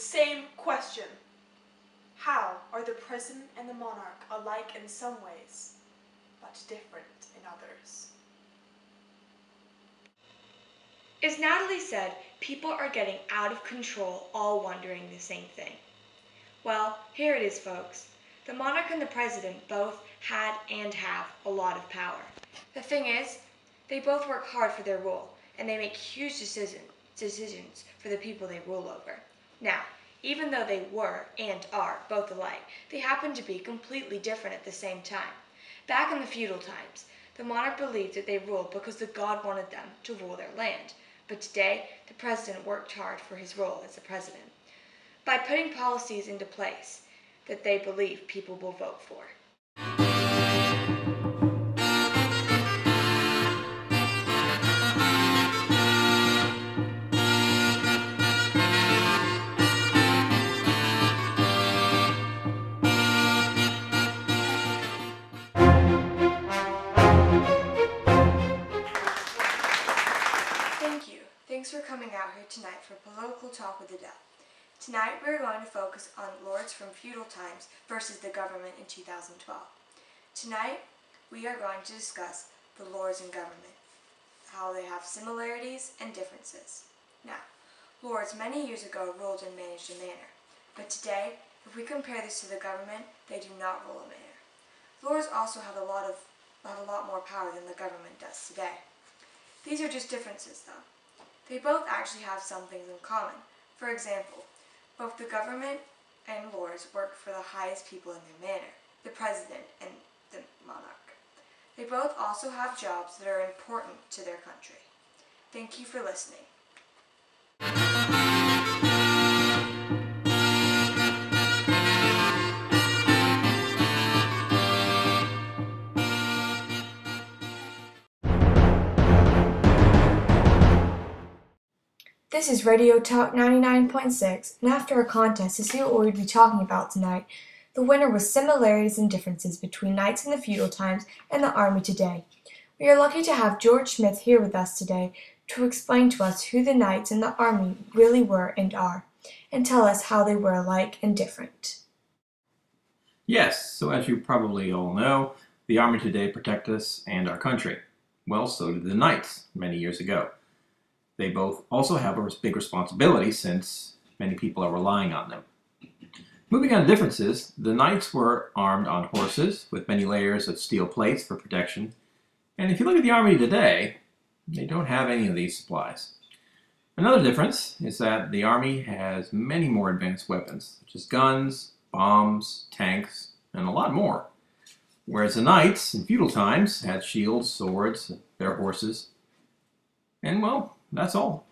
same question. How are the president and the monarch alike in some ways, but different in others? As Natalie said, people are getting out of control, all wondering the same thing. Well, here it is, folks. The monarch and the president both had and have a lot of power. The thing is, they both work hard for their rule, and they make huge decisions for the people they rule over. Now, even though they were and are both alike, they happen to be completely different at the same time. Back in the feudal times, the monarch believed that they ruled because the god wanted them to rule their land. But today, the president worked hard for his role as the president by putting policies into place that they believe people will vote for. Thanks for coming out here tonight for Political Talk with Adele. Tonight we're going to focus on lords from feudal times versus the government in 2012. Tonight we are going to discuss the lords and government, how they have similarities and differences. Now, lords many years ago ruled and managed a manor, but today, if we compare this to the government, they do not rule a manor. Lords also have a lot more power than the government does today. These are just differences though. They both actually have some things in common. For example, both the government and lords work for the highest people in their manor, the president and the monarch. They both also have jobs that are important to their country. Thank you for listening. This is Radio Talk 99.6, and after a contest to see what we'd be talking about tonight, the winner was similarities and differences between knights in the feudal times and the army today. We are lucky to have George Smith here with us today to explain to us who the knights in the army really were and are, and tell us how they were alike and different. Yes, so as you probably all know, the army today protect us and our country. Well, so did the knights many years ago. They both also have a big responsibility since many people are relying on them. Moving on to differences, the knights were armed on horses with many layers of steel plates for protection. And if you look at the army today, they don't have any of these supplies. Another difference is that the army has many more advanced weapons, such as guns, bombs, tanks, and a lot more. Whereas the knights in feudal times had shields, swords, their horses, and well, that's all.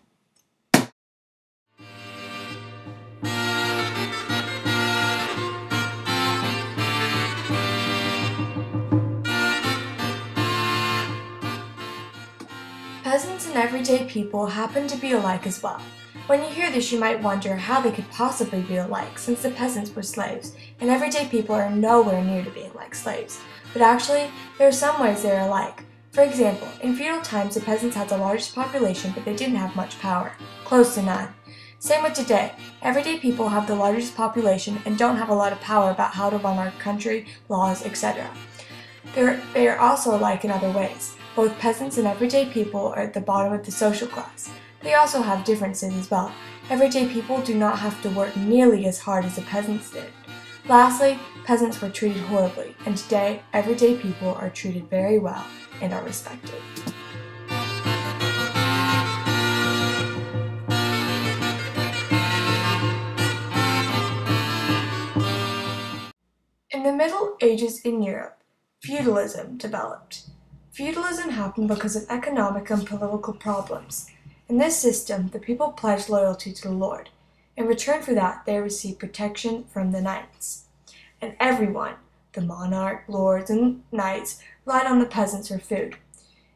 Peasants and everyday people happen to be alike as well. When you hear this, you might wonder how they could possibly be alike, since the peasants were slaves, and everyday people are nowhere near to being like slaves. But actually, there are some ways they are alike. For example, in feudal times, the peasants had the largest population, but they didn't have much power, close to none. Same with today. Everyday people have the largest population and don't have a lot of power about how to run our country, laws, etc. They are also alike in other ways. Both peasants and everyday people are at the bottom of the social class. They also have differences as well. Everyday people do not have to work nearly as hard as the peasants did. Lastly, peasants were treated horribly, and today, everyday people are treated very well and are respected. In the Middle Ages in Europe, feudalism developed. Feudalism happened because of economic and political problems. In this system, the people pledged loyalty to the lord. In return for that, they received protection from the knights. And everyone, the monarch, lords, and knights, relied on the peasants for food.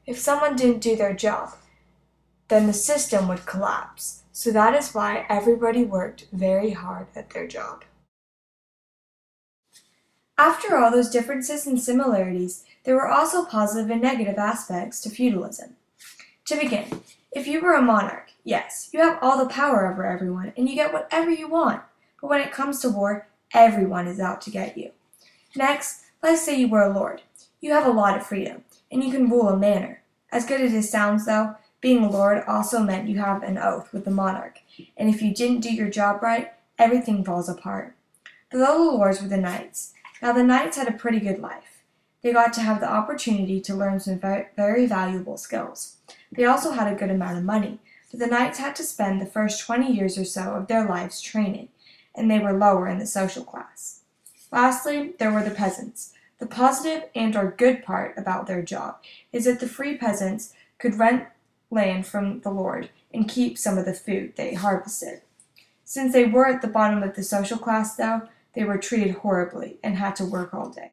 If someone didn't do their job, then the system would collapse. So that is why everybody worked very hard at their job. After all those differences and similarities, there were also positive and negative aspects to feudalism. To begin, If you were a monarch, yes, you have all the power over everyone and you get whatever you want. But when it comes to war, everyone is out to get you. Next, let's say you were a lord. You have a lot of freedom and you can rule a manor. As good as it sounds though, being a lord also meant you have an oath with the monarch, and if you didn't do your job right, everything falls apart. Below the lords were the knights. Now the knights had a pretty good life. They got to have the opportunity to learn some very valuable skills. They also had a good amount of money, but the knights had to spend the first 20 years or so of their lives training, and they were lower in the social class. Lastly, there were the peasants. The positive and/or good part about their job is that the free peasants could rent land from the lord and keep some of the food they harvested. Since they were at the bottom of the social class, though, they were treated horribly and had to work all day.